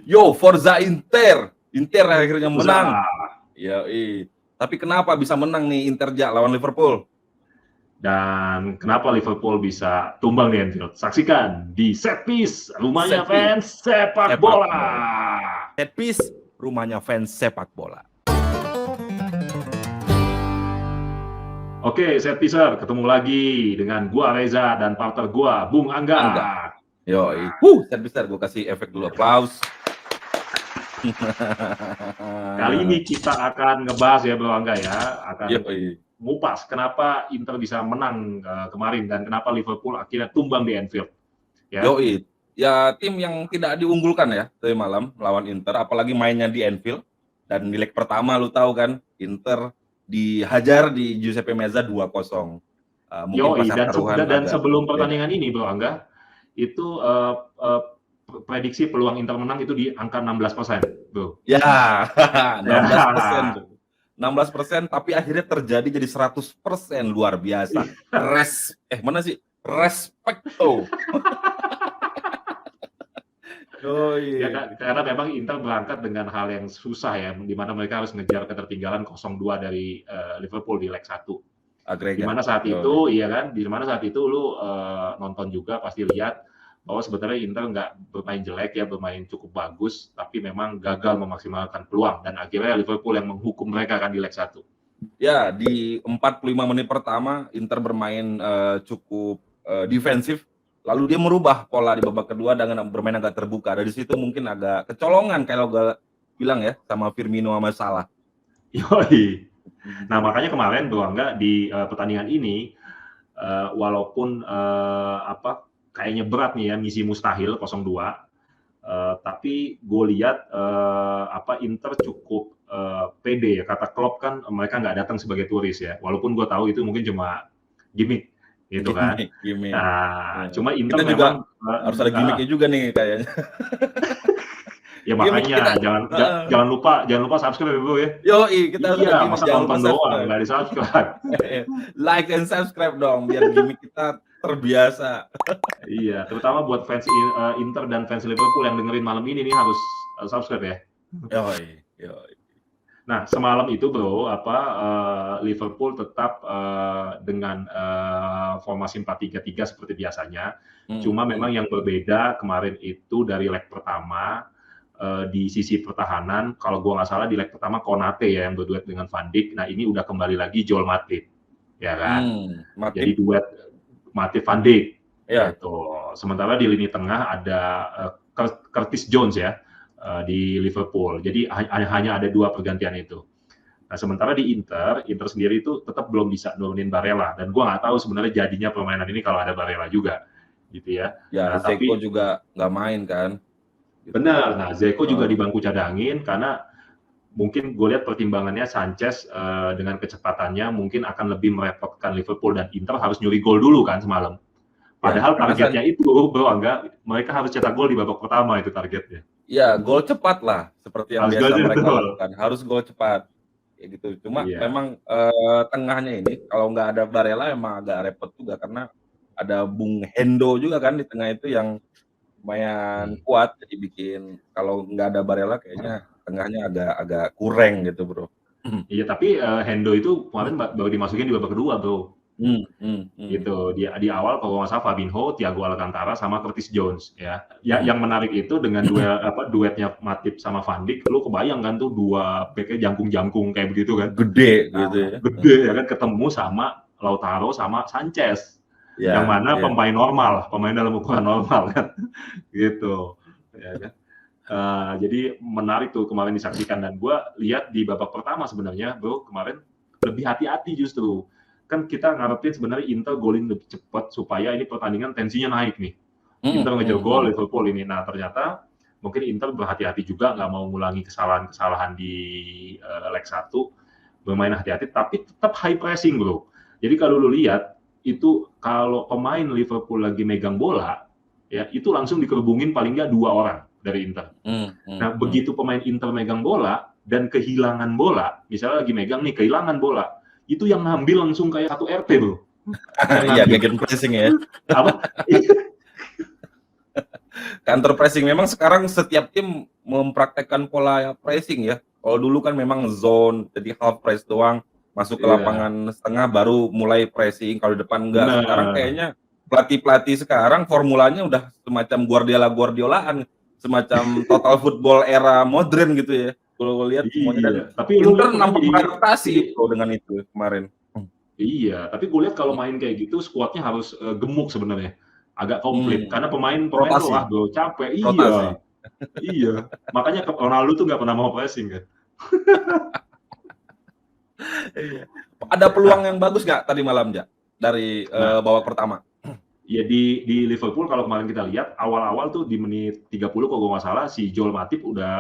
Yo, Forza Inter. Inter akhirnya Forza. menang. Ya, tapi kenapa bisa menang nih Inter lawan Liverpool? Dan kenapa Liverpool bisa tumbang di Anfield? Saksikan di Set Piece, rumahnya fans sepak bola. Set Piece, rumahnya fans sepak bola. Oke, Set Piece, ketemu lagi dengan gua Reza dan partner gua Bung Angga. Yo, Set Piece, gua kasih efek dulu, applause. Kali ini kita akan ngebahas ya Bro Angga ya, akan ngupas kenapa Inter bisa menang kemarin dan kenapa Liverpool akhirnya tumbang di Anfield. Ya. Ya tim yang tidak diunggulkan ya tadi malam lawan Inter, apalagi mainnya di Anfield dan di leg pertama lu tahu kan Inter dihajar di Giuseppe Meazza 2-0. Dan sebelum pertandingan ini Bro Angga, itu prediksi peluang Inter menang itu di angka 16%, Bro. Ya, 16%. 16%, tapi akhirnya terjadi jadi 100%, luar biasa. Mana sih? Respecto. Ya, karena memang Inter berangkat dengan hal yang susah ya, di mana mereka harus ngejar ketertinggalan 0-2 dari Liverpool di leg 1. Di mana saat itu, iya kan? Di mana saat itu lu nonton juga pasti lihat bahwa sebenarnya Inter nggak bermain jelek ya, bermain cukup bagus, tapi memang gagal memaksimalkan peluang dan akhirnya Liverpool yang menghukum mereka kan di leg 1. Ya, di 45 menit pertama Inter bermain cukup defensif, lalu dia merubah pola di babak kedua dengan bermain agak terbuka. Dari situ mungkin agak kecolongan kalau gue bilang ya sama Firmino sama Salah. Yoi. Nah, makanya kemarin Bro Angga di pertandingan ini walaupun kayaknya berat nih ya, misi mustahil 0-2, tapi gue lihat Inter cukup pede ya. Kata Klopp kan mereka nggak datang sebagai turis ya, walaupun gue tahu itu mungkin cuma gimmick gitu kan. Gimmick. Nah, cuma Inter kita memang juga harus ada gimmicknya juga nih kayaknya. Ya makanya jangan lupa subscribe Bro ya. Kita harus masa nonton doang nggak di subscribe. Like and subscribe dong biar gimmick kita terbiasa. Iya, terutama buat fans Inter dan fans Liverpool yang dengerin malam ini nih harus subscribe ya. Nah, semalam itu Bro, Liverpool tetap dengan formasi 4-3-3 seperti biasanya. Cuma memang yang berbeda kemarin itu dari leg pertama di sisi pertahanan, kalau gue nggak salah di leg pertama Konate ya yang berduet dengan Van Dijk. Nah, ini udah kembali lagi Joel Matip, ya kan? Jadi duet Matip Van Dijk. Gitu. Sementara di lini tengah ada Curtis Jones ya di Liverpool. Jadi hanya ada 2 pergantian itu. Nah, sementara di Inter sendiri itu tetap belum bisa nurunin Barella. Dan gue nggak tahu sebenarnya jadinya permainan ini kalau ada Barella juga, gitu ya. Ya, Zeko juga nggak main kan? Benar. Nah, Zeko juga di bangku cadangin karena mungkin gue lihat pertimbangannya Sanchez dengan kecepatannya mungkin akan lebih merepotkan Liverpool dan Inter harus nyuri gol dulu kan semalam. Padahal targetnya itu, Bro Angga, mereka harus cetak gol di babak pertama itu targetnya. Ya, gol cepat lah, seperti yang biasa mereka lakukan. Harus gol cepat, ya gitu. Cuma memang tengahnya ini kalau nggak ada Barella emang agak repot juga karena ada Bung Hendo juga kan di tengah itu yang lumayan kuat, jadi bikin kalau nggak ada Barella kayaknya tengahnya agak kurang gitu Bro. Iya, tapi Hendo itu kemarin baru dimasukin di babak kedua Bro. Gitu di awal kalau nggak salah Fabinho, Thiago Alcantara sama Curtis Jones ya. Yang menarik itu dengan duetnya Matip sama Van Dijk, lu kebayang kan tuh 2 backnya jangkung kayak begitu kan, gede gitu ya. Gede ya kan, ketemu sama Lautaro sama Sanchez. Yang mana pemain dalam ukuran normal kan. Gitu ya kan. Jadi menarik tuh kemarin disaksikan dan gue lihat di babak pertama sebenarnya Bro kemarin lebih hati-hati justru. Kan kita ngarepin sebenarnya Inter golin lebih cepat supaya ini pertandingan tensinya naik nih. Inter ngejar gol Liverpool ini. Nah, ternyata mungkin Inter berhati-hati juga nggak mau ngulangi kesalahan di leg 1, bermain hati-hati tapi tetap high pressing Bro. Jadi kalau lu lihat itu kalau pemain Liverpool lagi megang bola ya itu langsung dikerubungin paling nggak 2 orang dari Inter. Nah, begitu pemain Inter megang bola dan kehilangan bola, misalnya lagi megang nih kehilangan bola, itu yang ngambil langsung kayak 1 RT Bro. Iya, gegen pressing ya. Apa? Counter pressing memang sekarang setiap tim mempraktekkan pola pressing ya. Kalau dulu kan memang zone, jadi half press doang, masuk ke Iya, lapangan setengah baru mulai pressing, kalau di depan enggak. Sekarang benar. kayaknya pelatih-pelatih sekarang formulanya udah semacam Guardiola-Guardiolaan, semacam total football era modern gitu ya. Kalau lihat semuanya dan Iya, tapi lu Inter lihat pernah nampak jadi beradaptasi bro dengan itu kemarin. iya, tapi gue lihat kalau main kayak gitu skuadnya harus gemuk sebenarnya, agak komplit Hmm, karena pemain-pemain lelah rotasi, bro, capek. rotasi. Iya, iya. Makanya Ronaldo tuh nggak pernah mau pressing kan. Iya. Ada peluang Nah, yang bagus nggak tadi malam, Ja? Dari nah, babak pertama? ya di Liverpool kalau kemarin kita lihat awal-awal tuh di menit 30 kalau gue nggak salah si Joel Matip udah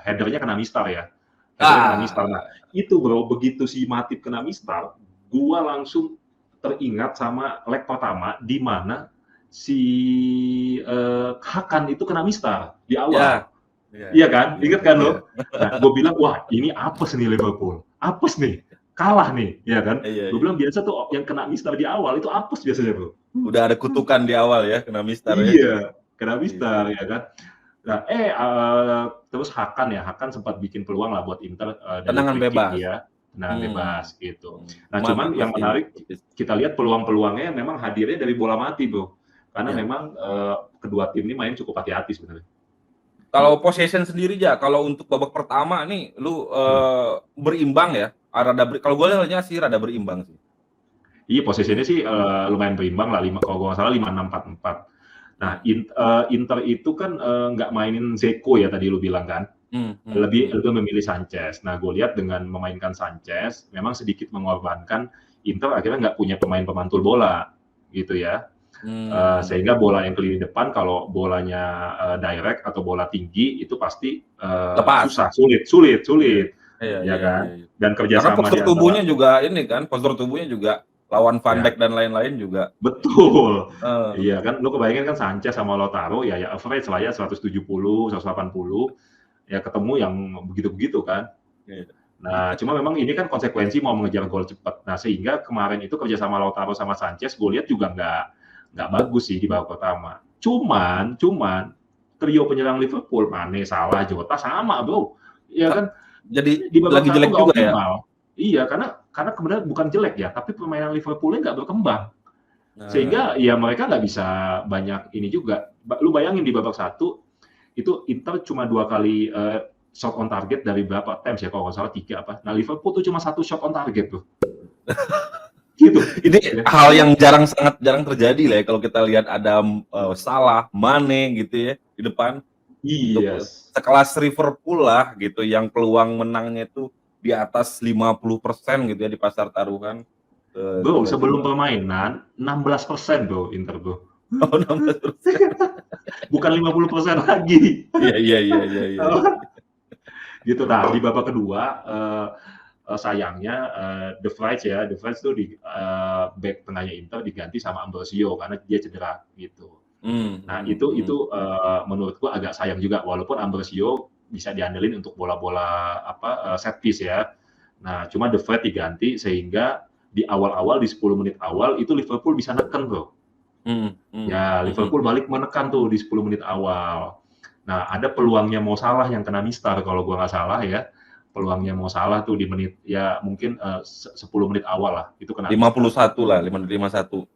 headernya kena mistar ya. Headernya kena mistar. Nah, Ah, itu bro, begitu si Matip kena mistar, gua langsung teringat sama leg pertama di mana si Hakan itu kena mistar di awal. ya. Iya, Iya kan? iya, Ingat kan iya. lo? Nah, gue bilang, wah ini apes nih Liverpool. Apes nih. Kalah nih, ya kan? Iya, Gue iya. bilang biasa tuh yang kena mistar di awal itu apes biasanya bro. Udah ada kutukan di awal ya, kena mistar ya. Iya, kena Iya, mistar iya. ya kan. Nah, terus Hakan ya, Hakan sempat bikin peluang lah buat Inter dari Tendangan free kick bebas. ya, tendangan Hmm. bebas gitu. Hmm. Nah, cuman yang Masih menarik tipis. kita lihat peluang-peluangnya memang hadirnya dari bola mati, Bro. Karena Ya. memang kedua tim ini main cukup hati-hati sebenarnya. Kalau possession sendiri ja, kalau untuk babak pertama nih, lu Hmm. berimbang ya. Kalau gue lihatnya sih rada berimbang sih. Iya, posisinya Gitu. sih lumayan berimbang lah, kalau gue nggak salah 5-6-4-4. Nah, Hmm. Inter itu kan nggak mainin Zeko ya tadi lu bilang kan. Hmm. Hmm. Lebih Hmm. lebih memilih Sanchez. Nah, gue lihat dengan memainkan Sanchez, memang sedikit mengorbankan Inter akhirnya nggak punya pemain pemantul bola, gitu ya. Hmm. Sehingga bola yang ke lini depan, kalau bolanya direct atau bola tinggi, itu pasti Lepas. susah, sulit, Iya. Iya, ya iya, iya, kan? iya. Dan Karena kerjasama postur di tubuhnya antara, juga ini kan, postur tubuhnya juga lawan Van ya Dijk dan lain-lain juga. betul, Eh, iya kan? Lu kebayangin kan Sanchez sama Lautaro, ya average lah ya 170, 180, ya ketemu yang begitu-begitu kan? iya. Nah, cuma memang ini kan konsekuensi mau mengejar gol cepat. Nah, sehingga kemarin itu kerja sama Lautaro sama Sanchez, gue lihat juga nggak bagus sih di babak pertama. Cuman trio penyerang Liverpool, Mane, Salah, Jota sama, bro. Iya kan? Jadi Di babak lagi satu jelek nggak juga ya. optimal. Iya, karena kemudian bukan jelek ya, tapi permainan Liverpoolnya nggak berkembang. Sehingga Nah, ya mereka nggak bisa banyak ini juga. Lu bayangin di babak satu, itu Inter cuma 2 kali shot on target dari berapa attempts ya, kalau nggak salah 3 apa. Nah, Liverpool tuh cuma 1 shot on target tuh. Gitu. ini Ya. hal yang sangat jarang terjadi lah ya kalau kita lihat ada Salah, Mane gitu ya di depan untuk Yes. sekelas Liverpool lah gitu yang peluang menangnya itu di atas 50% gitu ya di pasar taruhan. Bro, sebelum Coba-coba. permainan 16% bro Inter bro. Oh, 16%. Bukan 50% lagi. Iya, iya, iya, iya, iya. Gitu. Nah, di babak kedua sayangnya De Vrij ya, De Vrij tuh di back tengahnya Inter diganti sama Ambrosio karena dia cedera gitu. Hmm, Nah, hmm, hmm. itu menurut gua agak sayang juga walaupun Ambrosio bisa diandelin untuk bola-bola apa set piece ya. Nah, cuma De Vrij diganti sehingga di awal-awal di 10 menit awal itu Liverpool bisa neken, Bro. Hmm, hmm, Ya, hmm. Liverpool balik menekan tuh di 10 menit awal. Nah, ada peluangnya Mo Salah yang kena mistar kalau gua nggak salah ya. Peluangnya Mo Salah tuh di menit ya mungkin 10 menit awal lah itu kena mistar. 51 lah, 51.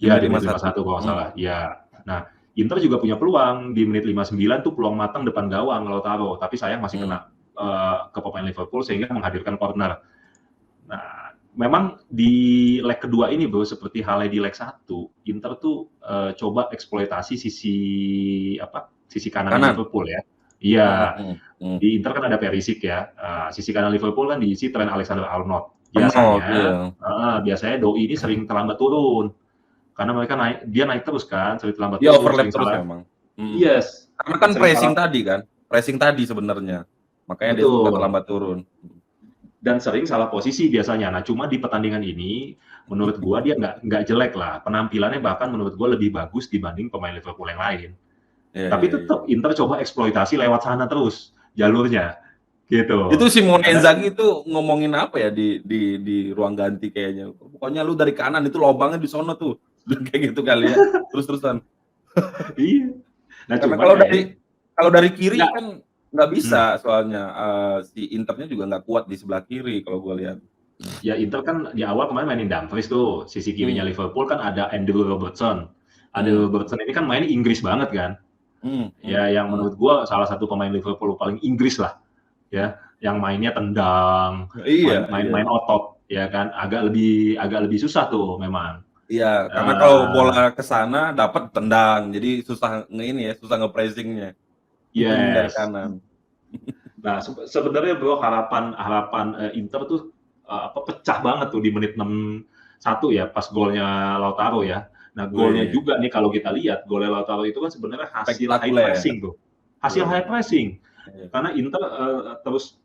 Ya, di menit 51. 51 kalau nggak Hmm. salah. Ya. Nah, Inter juga punya peluang di menit 59 tuh peluang matang depan gawang Lautaro, tapi sayang masih Hmm. kena ke pemain Liverpool sehingga menghadirkan corner. Nah, memang di leg kedua ini bro, seperti halnya di leg 1, Inter tuh coba eksploitasi sisi kanannya Kanan. Liverpool ya. Iya, Hmm, hmm, hmm. di Inter kan ada Perisic ya. Sisi kanan Liverpool kan diisi Trent Alexander-Arnold. Arnold, iya. Biasanya Doi ini sering terlambat turun karena dia naik terus kan, sering terlambat Dia turun, overlap sering terus salah. memang. Hmm. Yes, Karena kan sering pressing salah. tadi kan, pressing tadi sebenarnya. Makanya dia suka Betul. terlambat turun. Dan sering salah posisi biasanya. Nah, cuma di pertandingan ini, menurut gua dia nggak jelek lah. Penampilannya bahkan menurut gua lebih bagus dibanding pemain Liverpool yang lain. Iya, Tapi iya, iya. tetap Inter coba eksploitasi lewat sana terus jalurnya, Itu gitu. Simone Karena Inzaghi itu ngomongin apa ya di ruang ganti kayaknya. Pokoknya lu dari kanan itu lobangnya di sono tuh. Kayak gitu kali ya. Terus-terusan. iya, Nah, Karena cuman kalau dari kiri nggak, kan nggak bisa soalnya, si Internya juga nggak kuat di sebelah kiri kalau gue lihat. ya Inter kan di awal kemarin mainin Dumfries tuh, sisi kirinya Hmm, Liverpool kan ada Andrew Robertson. hmm, Andrew Robertson ini kan main Inggris banget kan. Ya, yang hmm. menurut gua salah satu pemain Liverpool paling Inggris lah, ya. Yang mainnya tendang, Iya, iya. main otot, ya kan. Agak lebih susah tuh memang. Iya, karena kalau bola Uh, ke sana dapat tendang, jadi susah ini ya, susah nge-pressing-nya dari yes. kanan. Nah, sebenarnya bro, harapan harapan Inter tuh pecah banget tuh di menit 61 ya, pas golnya Lautaro ya. Nah, golnya Wih, juga nih kalau kita lihat, golnya Lautaro itu kan sebenarnya hasil high spektakuler. pressing tuh. Hasil Wih, high pressing. iya. Karena Inter terus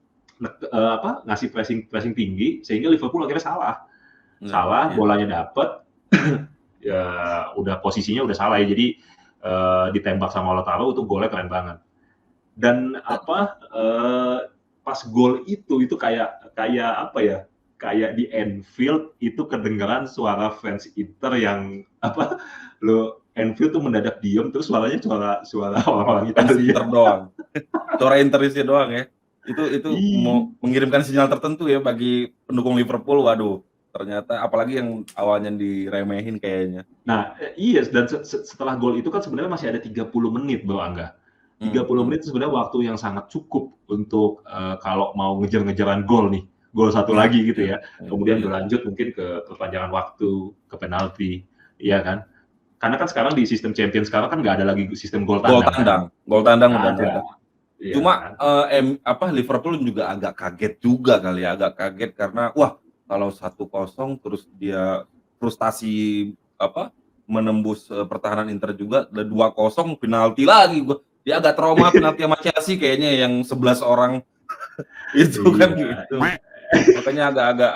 ngasih pressing pressing tinggi sehingga Liverpool akhirnya salah. Nah, Salah, iya. bolanya dapet, ya udah posisinya udah salah ya. Jadi ditembak sama Lautaro itu golnya keren banget. Dan pas gol itu kayak apa ya? Kayak di Anfield itu kedengeran suara fans Inter yang apa? Anfield tuh mendadak diem terus suaranya suara orang-orang Fans Italia. Inter doang. Suara Interisnya doang ya. Itu mau Ih, mengirimkan sinyal tertentu ya bagi pendukung Liverpool. Waduh, ternyata apalagi yang awalnya diremehin kayaknya. nah, iya, dan setelah gol itu kan sebenarnya masih ada 30 menit Bro Angga. Hmm, 30 hmm, menit itu sebenarnya waktu yang sangat cukup untuk kalau mau ngejar-ngejaran gol nih, gol satu iya, lagi gitu iya, ya. iya, Kemudian iya. berlanjut mungkin ke perpanjangan waktu, ke penalti, iya kan? Karena kan sekarang di sistem Champions sekarang kan nggak ada lagi sistem gol tandang kan? Gol tandang Nggak udah nggak ada, ada. iya Cuma, kan? Liverpool juga agak kaget juga kali ya, agak kaget karena, wah kalau 1-0 terus dia frustasi, menembus, pertahanan Inter juga, dan 2-0 penalti lagi dia agak trauma penalti sama Chelsea kayaknya yang 11 orang itu kan Iya, gitu. Makanya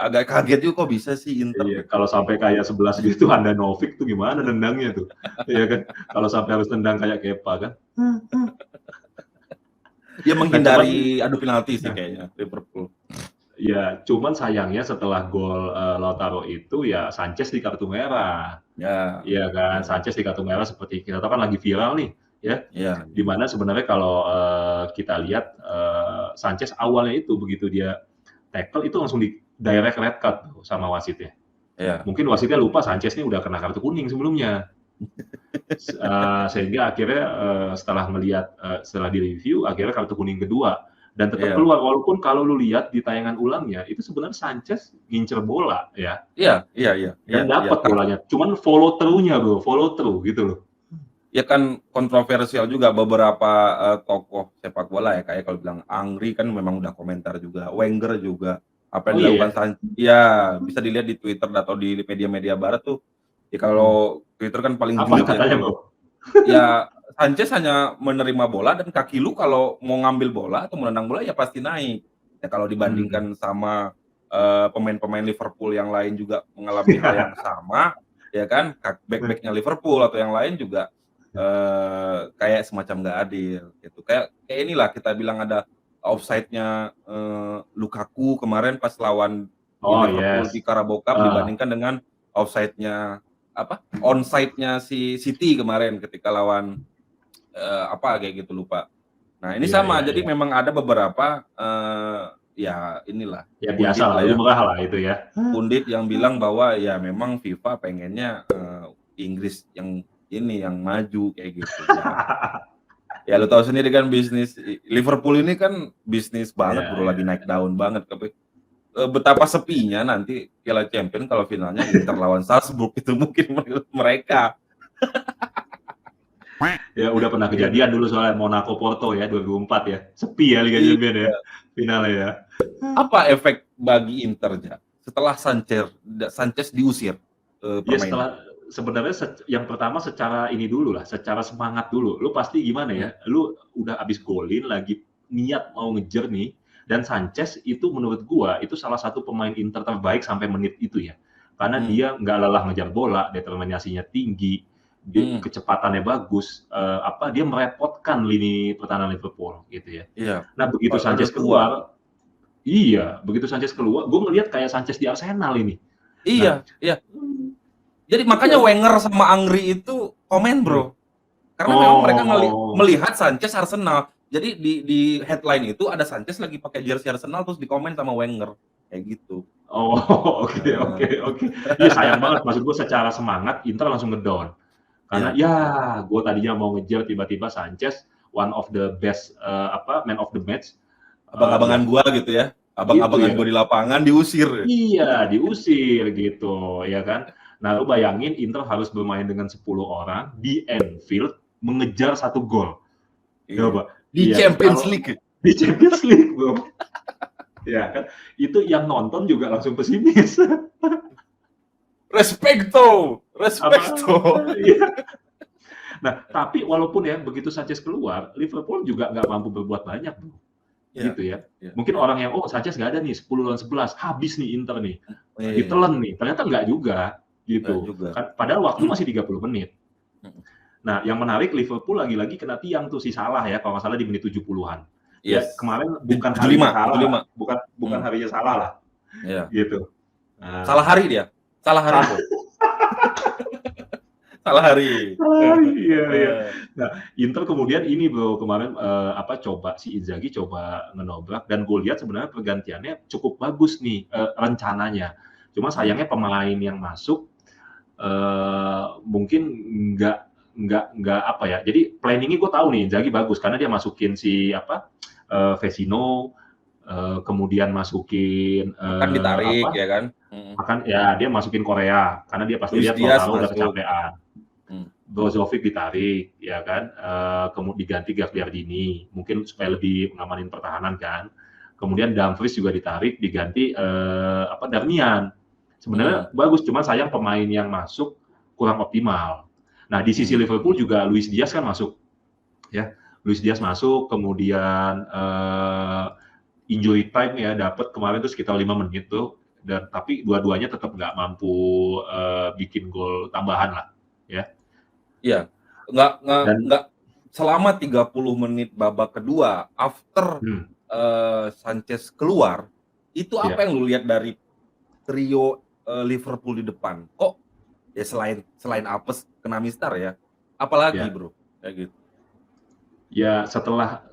agak kaget juga kok bisa sih Inter iya. gitu. Kalau sampai kayak 11 gitu, Handanovic tuh gimana nendangnya tuh, iya kan? Kalau sampai harus nendang kayak Kepa kan? Dia Nah, cuman menghindari adu penalti sih kayaknya Liverpool. ya, cuman sayangnya setelah gol Lautaro itu ya Sanchez di kartu merah. Ya, Iya kan, iya, Sanchez di kartu merah seperti kita tahu kan lagi viral nih, ya. iya, Di mana sebenarnya kalau kita lihat Sanchez awalnya itu begitu dia tackle itu langsung di direct red card tuh sama wasitnya. iya, Mungkin iya. wasitnya lupa Sanchez ini udah kena kartu kuning sebelumnya. Sehingga akhirnya setelah direview akhirnya kartu kuning kedua dan tetap Iya. keluar walaupun kalau lu lihat di tayangan ulangnya itu sebenarnya Sanchez ngincer bola ya Iya, iya, iya, iya, dan iya. dapat bolanya cuman follow through-nya bro, follow through gitu loh. Ya kan kontroversial juga beberapa, tokoh sepak bola ya, kayak kalau bilang Angri kan memang udah komentar juga, Wenger juga, apa Oh yang iya dilakukan ya, ya bisa dilihat di Twitter atau di media-media barat tuh, ya kalau Twitter kan paling apa julid ya katanya kalau bro? ya Sanchez hanya menerima bola dan kaki lu kalau mau ngambil bola atau menendang bola ya pasti naik. Ya kalau Hmm. dibandingkan sama, pemain-pemain Liverpool yang lain juga mengalami hal yang sama, ya kan, back-back-nya Liverpool atau yang lain juga, kayak semacam nggak adil gitu. Kayak kayak inilah kita bilang ada offside-nya, Lukaku kemarin pas lawan Oh Liverpool di yes. Carabao Cup Ah, dibandingkan dengan offside-nya onside-nya si City kemarin ketika lawan, kayak gitu lupa. Nah ini iya sama, iya jadi iya. memang ada beberapa, ya inilah, Ya biasa pundit lah, lah ya, lumrah lah itu ya. pundit yang bilang bahwa ya memang FIFA pengennya, Inggris yang ini, yang maju kayak gitu. Ya lu tahu sendiri kan bisnis Liverpool ini kan bisnis Iya banget Bro, iya. lagi naik daun banget, tapi, betapa sepinya nanti Piala Champions kalau finalnya Inter lawan Salzburg itu mungkin menurut mereka. Ya udah pernah Iya. kejadian dulu soalnya Monaco Porto ya 2004 ya. Sepi ya Liga Iya. Champions ya finalnya ya. Apa efek bagi Inter, Ja, setelah Sanchez diusir, Ya permainan? sebenarnya yang pertama secara ini dulu lah, secara semangat dulu. Lu pasti gimana Mhm, ya, lu udah abis golin lagi niat mau ngejar nih, dan Sanchez itu menurut gua itu salah satu pemain Inter terbaik sampai menit itu ya. Karena mmm, dia nggak lelah ngejar bola, determinasinya tinggi, mhm, kecepatannya bagus, dia merepotkan lini pertahanan Liverpool gitu ya. iya, Nah begitu udah Sanchez tua. keluar, iya begitu Sanchez keluar, gue ngelihat kayak Sanchez di Arsenal ini. Nah, Iya, iya. Jadi makanya itu Wenger sama Angri itu komen, hmm, Bro. Karena memang mereka melihat Sanchez Arsenal. Jadi di headline itu ada Sanchez lagi pakai jersey Arsenal terus dikomen sama Wenger kayak gitu. Oke. Iya sayang banget, maksud gue secara semangat Inter langsung ngedown. Karena gue tadinya mau ngejar tiba-tiba Sanchez one of the best man of the match. Abang-abangan gua gitu ya. Abang-abangan gua di lapangan diusir. Iya, diusir gitu, ya kan. Nah, lu bayangin Inter harus bermain dengan 10 orang di Anfield mengejar 1 gol. Coba. Di Champions League. Di Champions League, bro. Ya kan, itu yang nonton juga langsung pesimis. Respecto. Iya. Nah, tapi walaupun ya begitu Sanchez keluar, Liverpool juga nggak mampu berbuat banyak, bro. Gitu ya. Mungkin orang yang Sanchez nggak ada nih 10 lawan 11, habis nih Inter nih, ditelan nih. Ternyata nggak juga, gitu. Kan, padahal waktu masih 30 menit. Nah, yang menarik Liverpool lagi-lagi kena tiang tuh si Salah ya, kalau nggak salah di menit 70-an. Ya, kemarin bukan harinya Salah, bukan harinya Salah lah. Gitu. Salah hari dia. Salah hari. Salah hari. Iya. Nah, Inter kemudian ini bro kemarin coba si Inzaghi coba ngenobrak dan gue lihat sebenarnya pergantiannya cukup bagus nih rencananya. Cuma sayangnya pemain yang masuk mungkin nggak apa ya. Jadi planningnya gue tahu nih Inzaghi bagus karena dia masukin si Vecino, kemudian masukin kan ditarik ya kan. Makan ya dia masukin Korea karena dia pasti lihat Lautaro udah kecapean. Brozovic ditarik ya kan, kemudian diganti Gagliardini mungkin supaya lebih mengamanin pertahanan kan. Kemudian Dumfries juga ditarik diganti Darmian. Sebenarnya bagus, cuma sayang pemain yang masuk kurang optimal. Nah di sisi Liverpool juga Luis Diaz kan masuk, ya Luis Diaz masuk, kemudian injury time ya dapat kemarin tuh sekitar 5 menit tuh, dan tapi dua-duanya tetap nggak mampu bikin gol tambahan lah, ya. Iya, nggak selama 30 menit babak kedua after Sanchez keluar, itu apa yang lu lihat dari trio Liverpool di depan? Kok ya selain apes kena mistar ya, apalagi bro kayak gitu. Ya setelah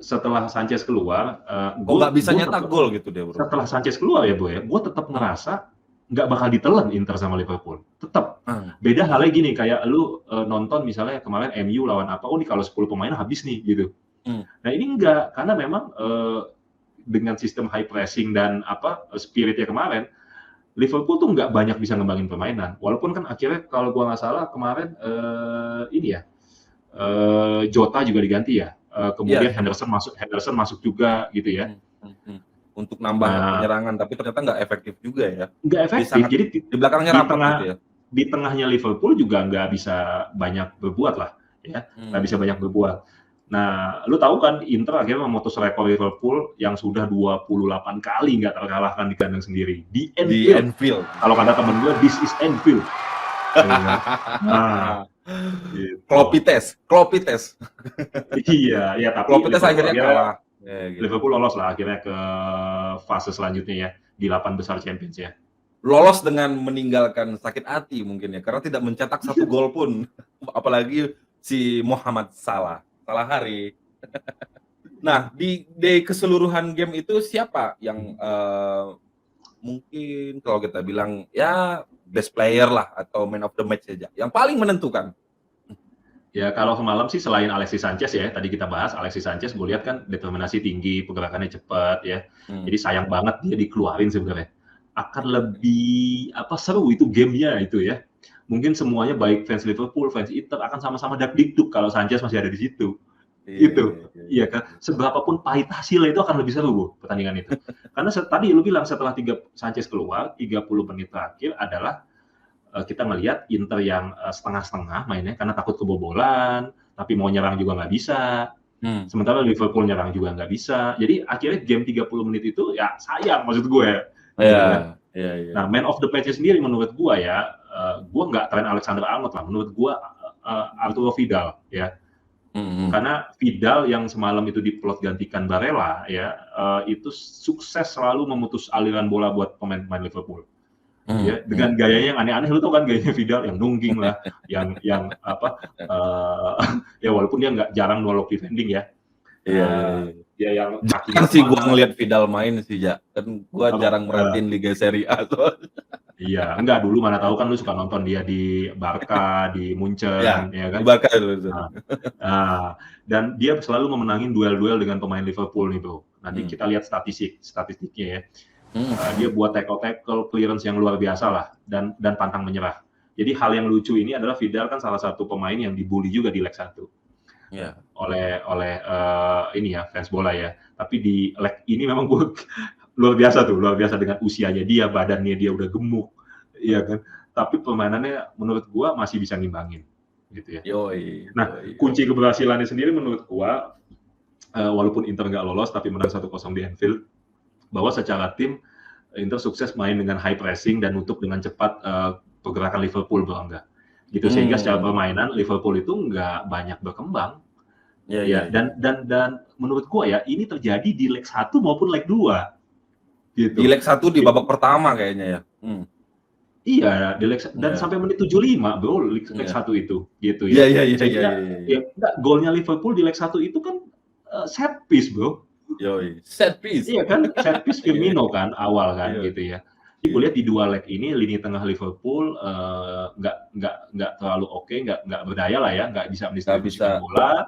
Sanchez keluar, gue nggak bisa nyetak gol gitu dia bro. Setelah Sanchez keluar ya bro ya, gue tetap ngerasa nggak bakal ditelan Inter sama Liverpool, tetap. Beda halnya gini, kayak lu nonton misalnya kemarin MU lawan apa, nih kalau 10 pemain habis nih gitu. Nah ini enggak, karena memang dengan sistem high pressing dan spiritnya kemarin, Liverpool tuh nggak banyak bisa ngembangin permainan. Walaupun kan akhirnya kalau gua nggak salah kemarin Jota juga diganti ya. Kemudian Henderson masuk juga gitu ya. Untuk nambah penyerangan, tapi ternyata nggak efektif juga ya. Nggak efektif, jadi di belakangnya rapat gitu ya. Di tengahnya Liverpool juga nggak bisa banyak berbuat lah, ya nggak bisa banyak berbuat. Nah, lu tahu kan Inter akhirnya memutus rekor Liverpool yang sudah 28 kali nggak terkalahkan di kandang sendiri di Anfield. Kalau kata temen gue, this is Anfield. Gitu. Kloppy test. Iya, tapi Kloppy test akhirnya kalah. Liverpool lolos lah akhirnya ke fase selanjutnya ya di 8 besar Champions ya. Lolos dengan meninggalkan sakit hati mungkin ya, karena tidak mencetak 1 gol pun, apalagi si Mohamed Salah hari. Nah di keseluruhan game itu siapa yang mungkin kalau kita bilang ya best player lah atau man of the match saja, yang paling menentukan? Ya kalau semalam sih selain Alexis Sanchez ya, tadi kita bahas Alexis Sanchez, gue lihat kan determinasi tinggi, pergerakannya cepat ya. Jadi sayang banget dia dikeluarin sebenarnya. Akan lebih seru itu gamenya itu ya. Mungkin semuanya baik fans Liverpool, fans Inter akan sama-sama dak-dikduk kalau Sanchez masih ada di situ. Iya kan. Seberapapun pahit hasilnya itu akan lebih seru Bu, pertandingan itu. Karena tadi lu bilang setelah Sanchez keluar 30 menit terakhir adalah kita melihat Inter yang setengah-setengah mainnya karena takut kebobolan, tapi mau nyerang juga nggak bisa. Sementara Liverpool nyerang juga nggak bisa. Jadi akhirnya game 30 menit itu ya sayang maksud gue. Iya. Nah, man of the match sendiri menurut gue ya, gue nggak Trent Alexander-Arnold lah. Menurut gue Arturo Vidal ya. Karena Vidal yang semalam itu diplot gantikan Barella ya, itu sukses selalu memutus aliran bola buat pemain-pemain Liverpool. Ya, dengan gayanya yang aneh-aneh. Lu tau kan gayanya Vidal yang nungging lah, yang apa, ya walaupun dia nggak jarang nolak defending ya. Iya. Dia yang kakinya Jarang sih gua kemana. ngeliat Vidal main sih, Ja. Kan gua jarang merhatiin Liga Serie A soalnya. Iya, enggak, dulu mana tahu kan lu suka nonton dia di Barca, di Munchen, ya di kan? Barca dulu tuh. Dan dia selalu memenangin duel-duel dengan pemain Liverpool nih, Bro. Nanti kita lihat statistiknya ya. Dia buat tackle clearance yang luar biasa lah, dan pantang menyerah. Jadi hal yang lucu ini adalah Vidal kan salah satu pemain yang dibully juga di leg 1. Oleh ini ya, fans bola ya. Tapi di leg ini memang gue luar biasa dengan usianya dia, badannya dia udah gemuk, iya kan. Tapi permainannya menurut gue masih bisa ngimbangin, gitu ya. Nah, kunci keberhasilannya sendiri menurut gue, walaupun Inter nggak lolos tapi menang 1-0 di Anfield, bahwa secara tim Inter sukses main dengan high pressing dan nutup dengan cepat pergerakan Liverpool, Bro, enggak. Gitu, sehingga secara permainan Liverpool itu nggak banyak berkembang. Dan menurut gua ya, ini terjadi di leg 1 maupun leg 2. Gitu. Di leg 1 di babak pertama kayaknya ya. Iya, di leg dan sampai menit 75, Bro, leg 1 itu, gitu ya. Enggak, golnya Liverpool di leg 1 itu kan set piece, Bro. Set piece. Iya kan, set piece Firmino kan awal kan, gitu ya. Jadi gue lihat di 2 leg ini lini tengah Liverpool nggak terlalu oke, nggak berdaya lah ya, nggak bisa mendistribusikan bola,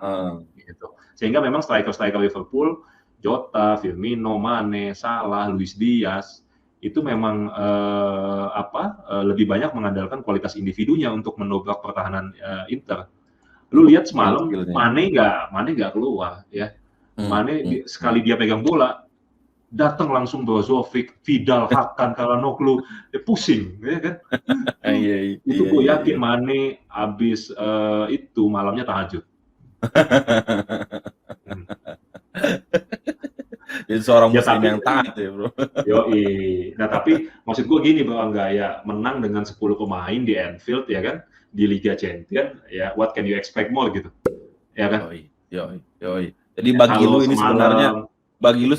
gitu. Sehingga memang striker Liverpool, Jota, Firmino, Mane, Salah, Luis Diaz itu memang lebih banyak mengandalkan kualitas individunya untuk mendobrak pertahanan Inter. Lu lihat semalam Mane nggak keluar ya. Mane sekali dia pegang bola datang langsung Brozovic, Vidal, Hakan, Calhanoglu, pusing, ya kan? Itu gue yakin Mane abis itu malamnya tahajud. Jadi seorang muslim yang taat ya, Bro. Nah, tapi maksud gue gini, Bro, enggak ya, menang dengan 10 pemain di Anfield ya kan, di Liga Champions, ya what can you expect more gitu. Ya kan? Jadi bagi lu ini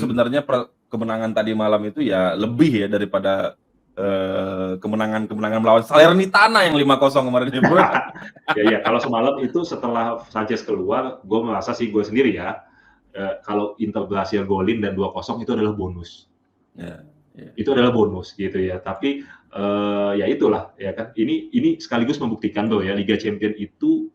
sebenarnya kemenangan tadi malam itu ya lebih ya daripada kemenangan melawan Salernitana yang 5-0 kemarin. Ya, kalau semalam itu setelah Sanchez keluar, gue merasa sih gue sendiri ya, kalau Inter berhasil golin dan 2-0 itu adalah bonus. Itu adalah bonus gitu ya. Tapi ya itulah ya kan. Ini sekaligus membuktikan bahwa ya Liga Champions itu,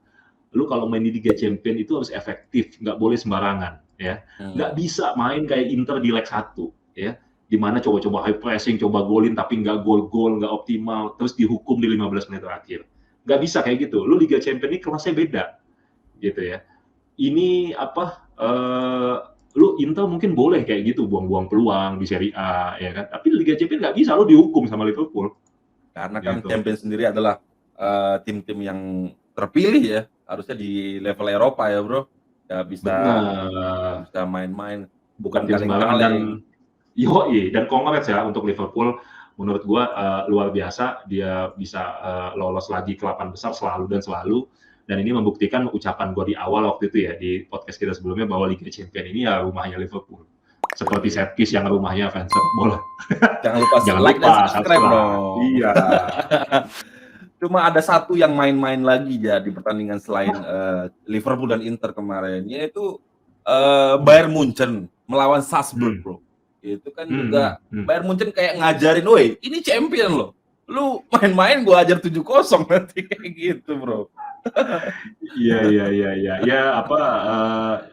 lu kalau main di Liga Champions itu harus efektif, nggak boleh sembarangan ya. Nggak bisa main kayak Inter di leg 1 ya, di mana coba-coba high pressing, coba golin tapi nggak gol-gol, nggak optimal, terus dihukum di 15 menit terakhir. Nggak bisa kayak gitu. Lu Liga Champions ini kelasnya beda gitu ya. Ini lu Inter mungkin boleh kayak gitu buang-buang peluang di Serie A ya kan, tapi Liga Champions nggak bisa, lu dihukum sama Liverpool. Karena kan Champions sendiri adalah tim-tim yang terpilih ya, harusnya di level Eropa ya, Bro. Ya bisa main-main, bukan kaleng-kaleng. Dan congrats ya untuk Liverpool. Menurut gua luar biasa, dia bisa lolos lagi ke 8 besar selalu. Dan ini membuktikan ucapan gua di awal waktu itu ya, di podcast kita sebelumnya, bahwa Liga Champions ini ya rumahnya Liverpool. Seperti set piece yang rumahnya fans sepak bola. Jangan lupa like dan subscribe dong. Iya. Cuma ada satu yang main-main lagi ya di pertandingan selain Liverpool dan Inter kemarin, yaitu Bayern Munchen melawan Salzburg, Bro. Itu kan juga Bayern Munchen kayak ngajarin, woi, ini champion loh. Lu main-main gua ajar 7-0 nanti kayak gitu, Bro. Iya. Ya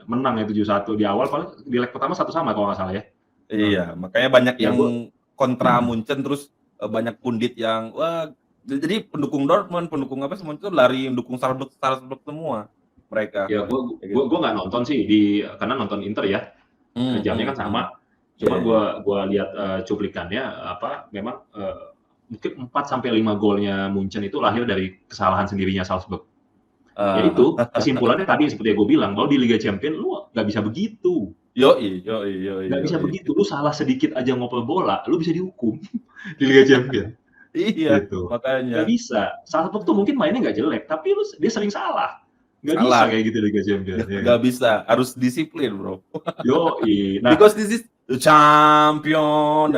menang ya 7-1 di awal, paling di leg pertama 1-1 kalau nggak salah ya. Iya, makanya banyak yang kontra Munchen, terus banyak pundit yang jadi pendukung Dortmund, pendukung apa semua itu lari mendukung Salzburg semua mereka. Ya, gua nggak nonton sih karena nonton Inter ya. Jamnya kan sama. Cuma gua lihat cuplikannya memang mungkin 4-5 golnya Munchen itu lahir dari kesalahan sendirinya Salzburg. Ya itu kesimpulannya tadi seperti yang gue bilang, bahwa di Liga Champions lu nggak bisa begitu. Nggak bisa begitu. Lu salah sedikit aja ngoper bola, lu bisa dihukum di Liga Champions. Iya, gitu. Makanya. Nggak bisa. Salzburg tuh mungkin mainnya nggak jelek, tapi dia sering salah. Nggak bisa kayak gitu Liga Champions. Nggak bisa, harus disiplin, Bro. Nah, because this is the champion.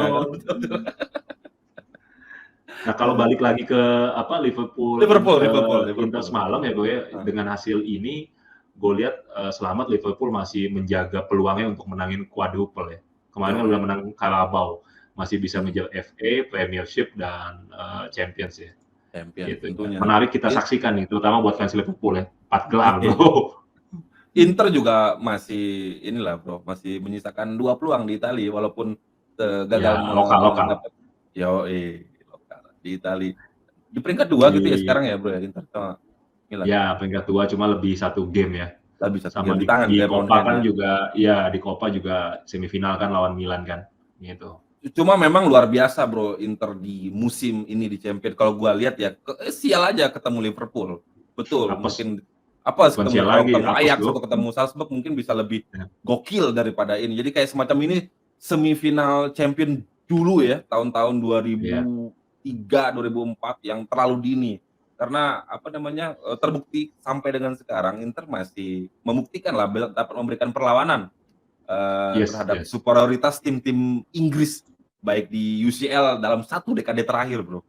Nah, kalau balik lagi ke Liverpool Inter semalam ya, Bro ya, dengan hasil ini gue lihat selamat Liverpool masih menjaga peluangnya untuk menangin quadruple ya. Kemarin kan udah menang Carabao, masih bisa menjaga FA, Premiership dan Champions ya. Gitu. Tentunya. Menarik kita saksikan nih, terutama buat fans Liverpool ya. 4 gelar, Bro. Inter juga masih Bro, masih menyisakan 2 peluang di Italia walaupun gagal lokal. lokal di Italia. Di peringkat 2 gitu ya sekarang ya, Bro ya, Inter sama Milan. Ya, peringkat 2 cuma lebih 1 game ya. Lebih 1 sama game di Coppa kan juga di Coppa juga semifinal kan lawan Milan kan. Gitu. Cuma memang luar biasa, Bro, Inter di musim ini di Champions. Kalau gua lihat ya, sial aja ketemu Liverpool. Betul, mungkin ketemu Ajax atau ketemu Salzburg mungkin bisa lebih gokil daripada ini. Jadi kayak semacam ini semifinal champion dulu ya, tahun-tahun 2003, 2004 yang terlalu dini. Karena terbukti sampai dengan sekarang Inter masih membuktikan lah dapat memberikan perlawanan terhadap superioritas tim-tim Inggris baik di UCL dalam 1 dekade terakhir, Bro.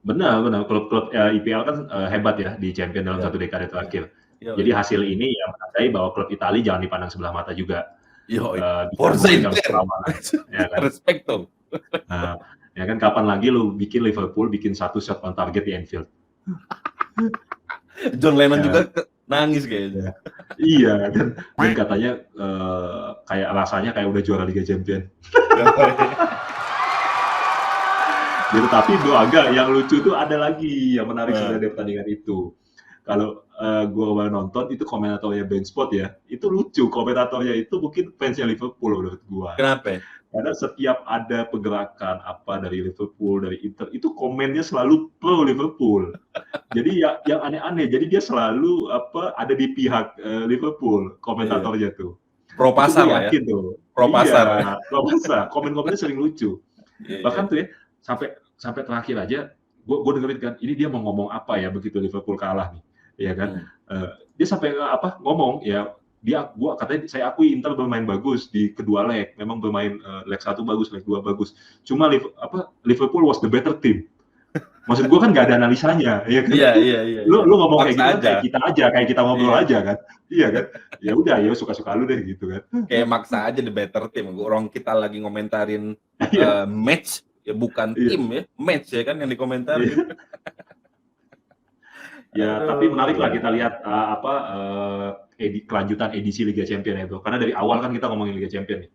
Benar. Klub-klub IPL kan hebat ya di champion dalam 1 dekade terakhir. Jadi hasil ini yang menandai bahwa klub Italia jangan dipandang sebelah mata juga. Forza Inter. Ya kan? Respect tuh. Ya kan, kapan lagi lu bikin Liverpool bikin 1 shot on target di Anfield? John Lennon juga nangis kayaknya. Iya kan, dan katanya kayak rasanya kayak udah juara Liga Champions. Gitu, tapi Bro Aga yang lucu tuh ada lagi yang menarik sebenarnya dari pertandingan itu. Kalau gue kemarin nonton itu komentatornya BeIN Sport ya, itu lucu, komentatornya itu mungkin fansnya Liverpool menurut gue. Kenapa? Karena setiap ada pergerakan dari Liverpool, dari Inter, itu komennya selalu pro Liverpool. Jadi yang aneh-aneh, jadi dia selalu ada di pihak Liverpool, komentatornya tuh. Pro pasar lah ya. Pro pasar. Komen-komennya sering lucu. Bahkan tuh ya, sampai terakhir aja, gue dengerin kan, ini dia mau ngomong apa ya begitu Liverpool kalah nih, ya kan? Dia sampai ngomong ya. Katanya saya akui Inter bermain bagus di kedua leg, memang bermain leg 1 bagus, leg 2 bagus. Cuma Liverpool was the better team. Maksud gue kan nggak ada analisanya, ya kan? Iya. Lu ngomong kayak gitu kayak kita ngobrol aja kan? Iya kan? Ya udah, ya suka-suka lu deh gitu kan. Kayak maksa aja the better team. Orang kita lagi ngomentarin match ya, bukan tim ya, match ya kan yang dikomentarin. Ya, tapi menarik lah kita lihat kelanjutan edisi Liga Champions itu. Karena dari awal kan kita ngomongin Liga Champions nih.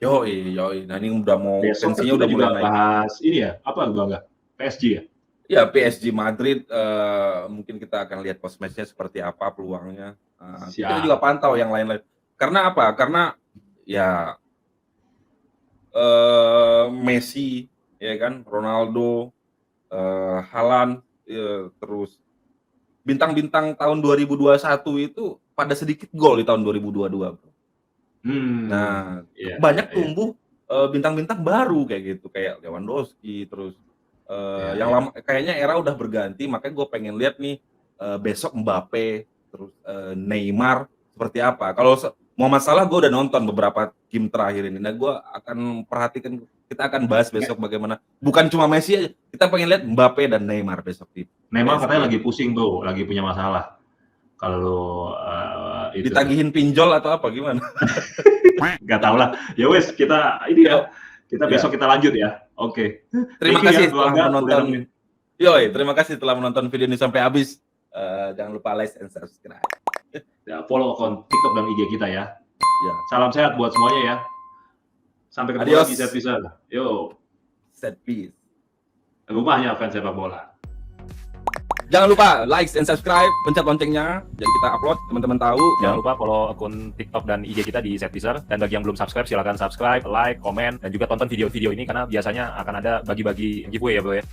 Yoi. Nah, ini udah mau tensinya udah mulai naik. Bahas ini ya, enggak? PSG ya? Ya, PSG Madrid mungkin kita akan lihat post match-nya seperti apa peluangnya. Kita juga pantau yang lain-lain. Karena apa? Karena ya Messi ya kan, Ronaldo, Haaland, terus bintang-bintang tahun 2021 itu pada sedikit gol di tahun 2022, Bro. Nah, banyak tumbuh bintang-bintang baru kayak gitu, kayak Lewandowski, terus yang lama kayaknya era udah berganti, makanya gue pengen lihat nih besok Mbappe, terus Neymar seperti apa. Kalau Muhammad Salah gue udah nonton beberapa game terakhir ini, nah gue akan perhatikan, kita akan bahas besok bagaimana. Bukan cuma Messi aja, kita pengen lihat Mbappe dan Neymar besok. Neymar katanya lagi pusing tuh, lagi punya masalah. Kalau ditagihin pinjol atau apa gimana? Gak tau lah. Ya wes, kita besok kita lanjut ya. Oke. Terima kasih telah menonton. Terima kasih telah menonton video ini sampai habis. Jangan lupa like and subscribe. Ya, follow akun TikTok dan IG kita ya. Salam sehat buat semuanya ya. Sampai ketemu lagi set piece. Set piece. Rumahnya fans sepak bola. Jangan lupa like and subscribe, pencet loncengnya, jadi kita upload, teman-teman tahu. Jangan lupa follow akun TikTok dan IG kita di Setpiece. Dan bagi yang belum subscribe, silakan subscribe, like, komen, dan juga tonton video-video ini karena biasanya akan ada bagi-bagi giveaway ya, Bro ya.